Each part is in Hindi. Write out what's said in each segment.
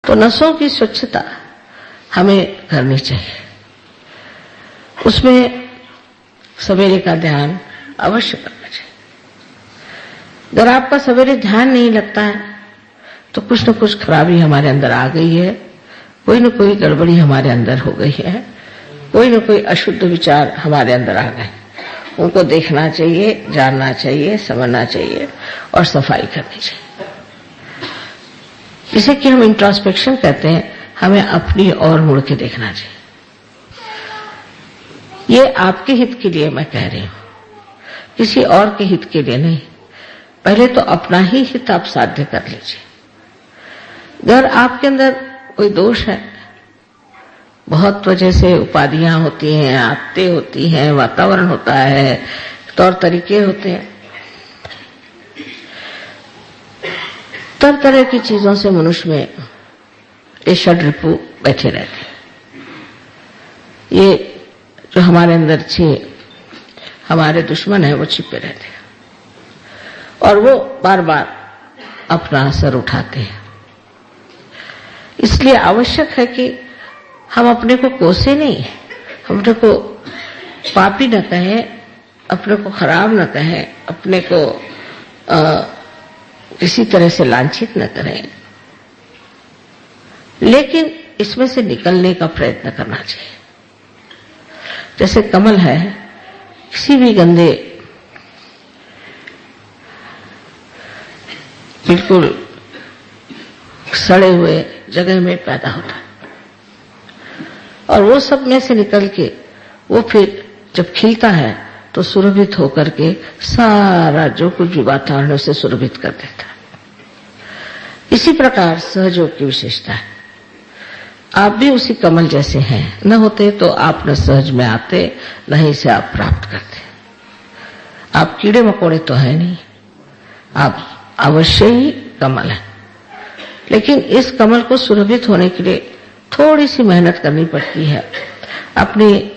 तो नसों की स्वच्छता हमें करनी चाहिए। उसमें सवेरे का ध्यान अवश्य करना चाहिए। अगर आपका सवेरे ध्यान नहीं लगता है तो कुछ न कुछ खराबी हमारे अंदर आ गई है, कोई न कोई गड़बड़ी हमारे अंदर हो गई है, कोई न कोई अशुद्ध विचार हमारे अंदर आ गए। उनको देखना चाहिए, जानना चाहिए, समझना चाहिए और सफाई करनी चाहिए। इसे कि हम इंट्रोस्पेक्शन कहते हैं। हमें अपनी ओर मुड़ के देखना चाहिए। ये आपके हित के लिए मैं कह रही हूं, किसी और के हित के लिए नहीं। पहले तो अपना ही हित आप साध्य कर लीजिए। अगर आपके अंदर कोई दोष है, बहुत वजह से उपाधियां होती हैं, आदतें होती हैं, वातावरण होता है, तौर तरीके होते हैं, तरह तरह की चीजों से मनुष्य में ये षड्रिपु बैठे रहते हैं। ये जो हमारे अंदर हमारे दुश्मन है वो छिपे रहते हैं और वो बार बार अपना असर उठाते हैं। इसलिए आवश्यक है कि हम अपने को कोसे नहीं, हम अपने को पापी न कहें, अपने को खराब न कहें, अपने को किसी तरह से लांछित न करें, लेकिन इसमें से निकलने का प्रयत्न करना चाहिए। जैसे कमल है, किसी भी गंदे बिल्कुल सड़े हुए जगह में पैदा होता है और वो सब में से निकल के वो फिर जब खिलता है तो सुरभित होकर के सारा जो कुछ भी वातावरण से सुरभित कर देता है। इसी प्रकार सहयोग की विशेषता है। आप भी उसी कमल जैसे हैं। न होते तो आप न सहज में आते, न ही से आप प्राप्त करते। आप कीड़े मकोड़े तो है नहीं, आप अवश्य ही कमल है। लेकिन इस कमल को सुरभित होने के लिए थोड़ी सी मेहनत करनी पड़ती है, अपनी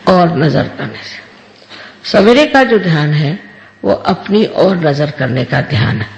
और नजर करने से। सवेरे का जो ध्यान है वो अपनी और नजर करने का ध्यान है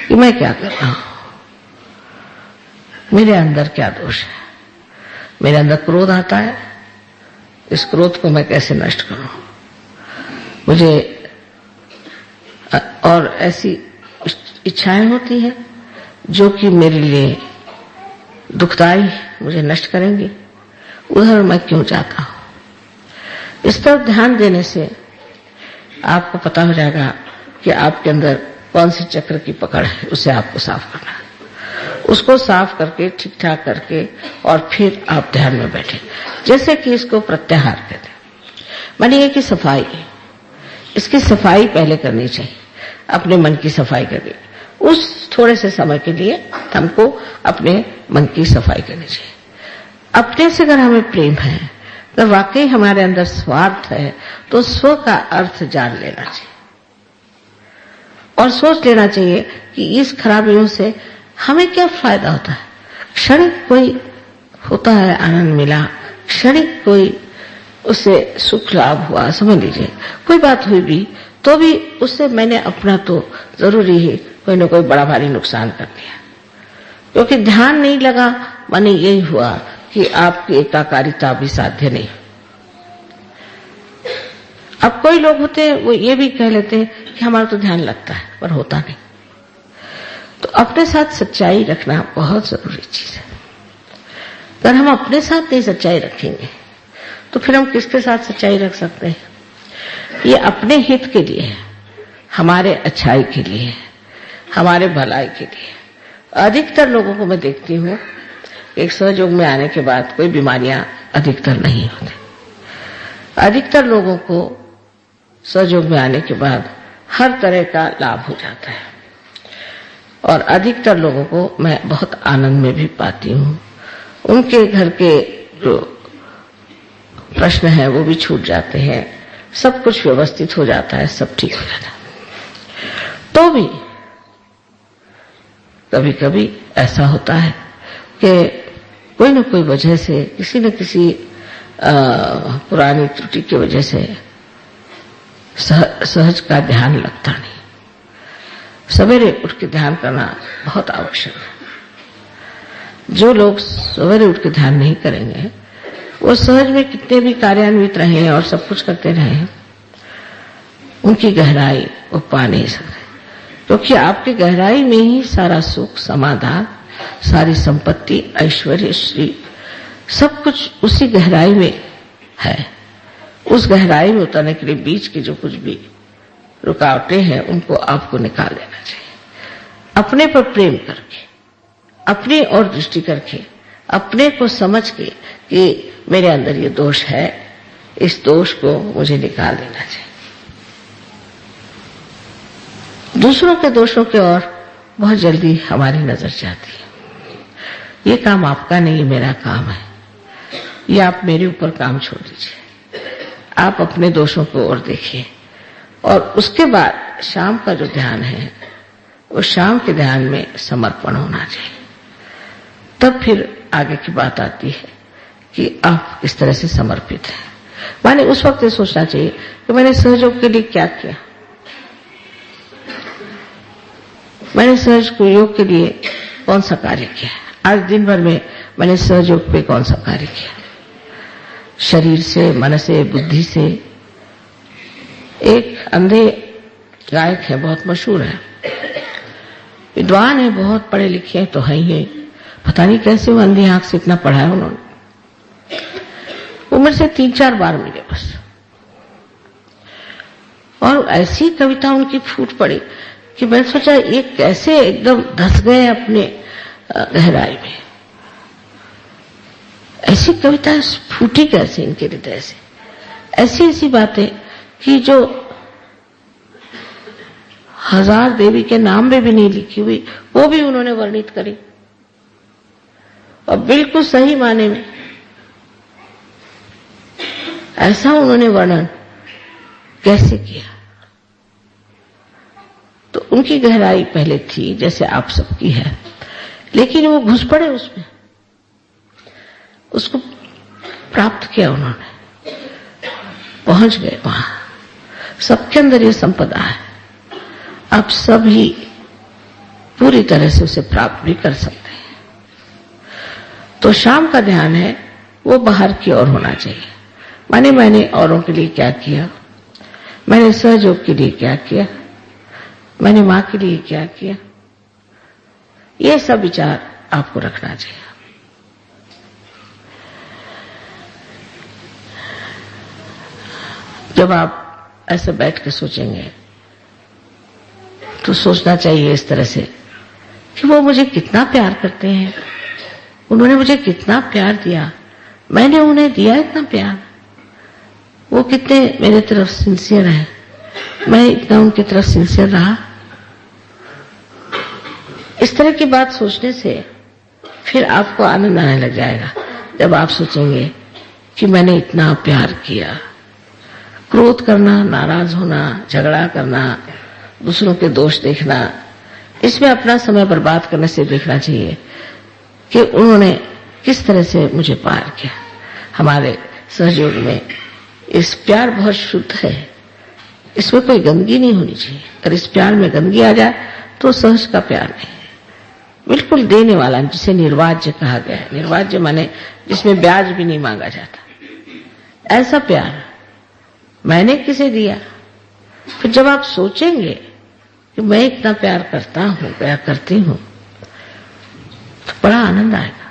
कि मैं क्या कर रहा हूं, मेरे अंदर क्या दोष है, मेरे अंदर क्रोध आता है, इस क्रोध को मैं कैसे नष्ट करूं। मुझे और ऐसी इच्छाएं होती हैं जो कि मेरे लिए दुखदाई, मुझे नष्ट करेंगी, उधर मैं क्यों जाता हूं। इस तरफ ध्यान देने से आपको पता हो जाएगा कि आपके अंदर कौन सी चक्र की पकड़ है, उसे आपको साफ करना है। उसको साफ करके ठीक ठाक करके और फिर आप ध्यान में बैठे। जैसे कि इसको प्रत्याहार कहते हैं, मानिए कि सफाई, इसकी सफाई पहले करनी चाहिए। अपने मन की सफाई करनी, उस थोड़े से समय के लिए हमको अपने मन की सफाई करनी चाहिए। अपने से अगर हमें प्रेम है, अगर वाकई हमारे अंदर स्वार्थ है, तो स्व का अर्थ जान लेना चाहिए और सोच लेना चाहिए कि इस खराबियों से हमें क्या फायदा होता है। क्षणिक कोई होता है आनंद मिला, क्षणिक कोई उससे सुख लाभ हुआ, समझ लीजिए कोई बात हुई भी, तो भी उससे मैंने अपना तो जरूरी ही कोई न कोई बड़ा भारी नुकसान कर दिया, क्योंकि ध्यान नहीं लगा। माने यही हुआ कि आपकी एकाकारिता भी साध्य नहीं। अब कोई लोग होते हैं वो ये भी कह लेते हैं कि हमारा तो ध्यान लगता है, पर होता नहीं। तो अपने साथ सच्चाई रखना बहुत जरूरी चीज है। अगर हम अपने साथ नहीं सच्चाई रखेंगे तो फिर हम किसके साथ सच्चाई रख सकते हैं। ये अपने हित के लिए है, हमारे अच्छाई के लिए है, हमारे भलाई के लिए। अधिकतर लोगों को मैं देखती हूँ एक सहयोग में आने के बाद कोई बीमारियां अधिकतर नहीं होती। अधिकतर लोगों को सहयोग में आने के बाद हर तरह का लाभ हो जाता है और अधिकतर लोगों को मैं बहुत आनंद में भी पाती हूँ। उनके घर के जो प्रश्न है वो भी छूट जाते हैं, सब कुछ व्यवस्थित हो जाता है, सब ठीक हो जाता है। तो भी कभी कभी ऐसा होता है कि कोई न कोई वजह से, किसी न किसी पुरानी त्रुटि की वजह से सहज का ध्यान लगता नहीं। सवेरे उठ के ध्यान करना बहुत आवश्यक है। जो लोग सवेरे उठ के ध्यान नहीं करेंगे वो सहज में कितने भी कार्यान्वित रहे और सब कुछ करते रहे, उनकी गहराई वो पा नहीं सकते, क्योंकि आपकी गहराई में ही सारा सुख, समाधान, सारी संपत्ति, ऐश्वर्य, श्री सब कुछ उसी गहराई में है। उस गहराई में उतरने के लिए बीच की जो कुछ भी रुकावटें हैं उनको आपको निकाल लेना चाहिए। अपने पर प्रेम करके, अपनी ओर दृष्टि करके, अपने को समझ के कि मेरे अंदर ये दोष है, इस दोष को मुझे निकाल देना चाहिए। दूसरों के दोषों की ओर बहुत जल्दी हमारी नजर जाती है। ये काम आपका नहीं, मेरा काम है, ये आप मेरे ऊपर काम छोड़ दीजिए, आप अपने दोषों को और देखिए। और उसके बाद शाम का जो ध्यान है वो शाम के ध्यान में समर्पण होना चाहिए। तब फिर आगे की बात आती है कि आप किस तरह से समर्पित हैं। माने उस वक्त ये सोचना चाहिए कि मैंने सहयोग के लिए क्या किया, मैंने सहज योग के लिए कौन सा कार्य किया, आज दिन भर में मैंने सहयोग पे कौन सा कार्य किया, शरीर से, मन से, बुद्धि से। एक अंधे गायक है, बहुत मशहूर है, विद्वान है, बहुत पढ़े लिखे हैं तो है ही, पता नहीं कैसे वो अंधी आंख से इतना पढ़ा है उन्होंने। उम्र से 3-4 बार मिले बस, और ऐसी कविता उनकी फूट पड़ी कि मैंने सोचा ये कैसे एकदम धस गए अपने गहराई में। ऐसी कविता फूटी कैसे इनके हृदय से, ऐसी ऐसी बातें कि जो 1000 देवी के नाम में भी नहीं लिखी हुई वो भी उन्होंने वर्णित करी, और बिल्कुल सही माने में ऐसा उन्होंने वर्णन कैसे किया। तो उनकी गहराई पहले थी जैसे आप सबकी है, लेकिन वो घुस पड़े उसमें, उसको प्राप्त किया उन्होंने, पहुंच गए वहां। सबके अंदर ये संपदा है, आप सभी पूरी तरह से उसे प्राप्त भी कर सकते हैं। तो शाम का ध्यान है वो बाहर की ओर होना चाहिए, माने मैंने औरों के लिए क्या किया, मैंने सहयोग के लिए क्या किया, मैंने मां के लिए क्या किया, ये सब विचार आपको रखना चाहिए। जब आप ऐसे बैठ के सोचेंगे तो सोचना चाहिए इस तरह से कि वो मुझे कितना प्यार करते हैं, उन्होंने मुझे कितना प्यार दिया, मैंने उन्हें दिया इतना प्यार, वो कितने मेरे तरफ सिंसियर है, मैं इतना उनकी तरफ सिंसियर रहा। इस तरह की बात सोचने से फिर आपको आनंद आने लग जाएगा। जब आप सोचेंगे कि मैंने इतना प्यार किया, क्रोध करना, नाराज होना, झगड़ा करना, दूसरों के दोष देखना, इसमें अपना समय बर्बाद करने से देखना चाहिए कि उन्होंने किस तरह से मुझे प्यार किया। हमारे सहयोग में इस प्यार बहुत शुद्ध है, इसमें कोई गंदगी नहीं होनी चाहिए। अगर इस प्यार में गंदगी आ जाए तो सहज का प्यार नहीं, बिल्कुल देने वाला, जिसे निर्वाज्य कहा गया है। निर्वाज्य माने जिसमें ब्याज भी नहीं मांगा जाता, ऐसा प्यार मैंने किसे दिया। फिर जब आप सोचेंगे कि मैं इतना प्यार करता हूं, प्यार करती हूं, तो बड़ा आनंद आएगा।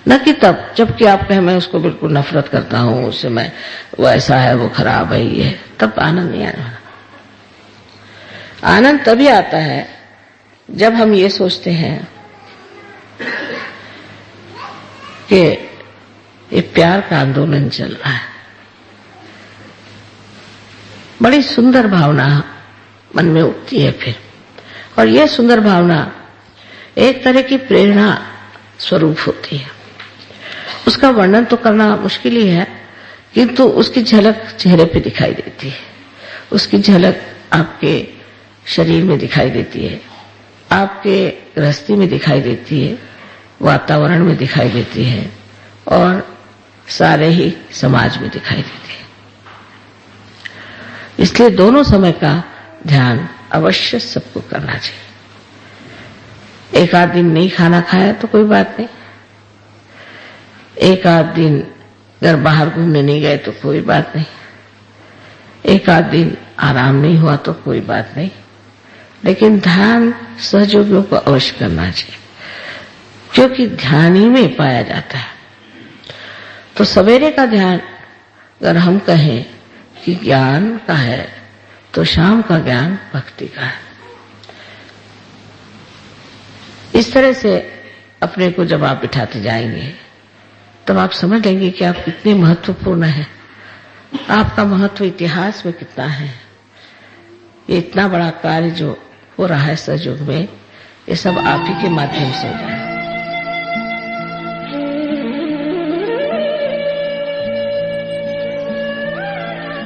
न कि तब जबकि आप कहें मैं उसको बिल्कुल नफरत करता हूं, उससे मैं, वो ऐसा है, वो खराब है, ये, तब आनंद नहीं आने वाला। आनंद तभी आता है जब हम ये सोचते हैं कि ये प्यार का आंदोलन चल रहा है। बड़ी सुंदर भावना मन में उठती है फिर, और यह सुंदर भावना एक तरह की प्रेरणा स्वरूप होती है। उसका वर्णन तो करना मुश्किल ही है, किंतु उसकी झलक चेहरे पे दिखाई देती है, उसकी झलक आपके शरीर में दिखाई देती है, आपके गृहस्थी में दिखाई देती है, वातावरण में दिखाई देती है, और सारे ही समाज में दिखाई देती है। इसलिए दोनों समय का ध्यान अवश्य सबको करना चाहिए। एक आध दिन नहीं खाना खाया तो कोई बात नहीं, एक आध दिन अगर बाहर घूमने नहीं गए तो कोई बात नहीं, एक आध दिन आराम नहीं हुआ तो कोई बात नहीं, लेकिन ध्यान सहयोगियों को अवश्य करना चाहिए, क्योंकि ध्यान ही में पाया जाता है। तो सवेरे का ध्यान अगर हम कहें कि ज्ञान का है, तो शाम का ज्ञान भक्ति का है। इस तरह से अपने को जब आप बिठाते जाएंगे तब आप समझ लेंगे कि आप कितने महत्वपूर्ण हैं, आपका महत्व इतिहास में कितना है। ये इतना बड़ा कार्य जो हो रहा है सहयोग में, ये सब आप ही के माध्यम से हो रहा है।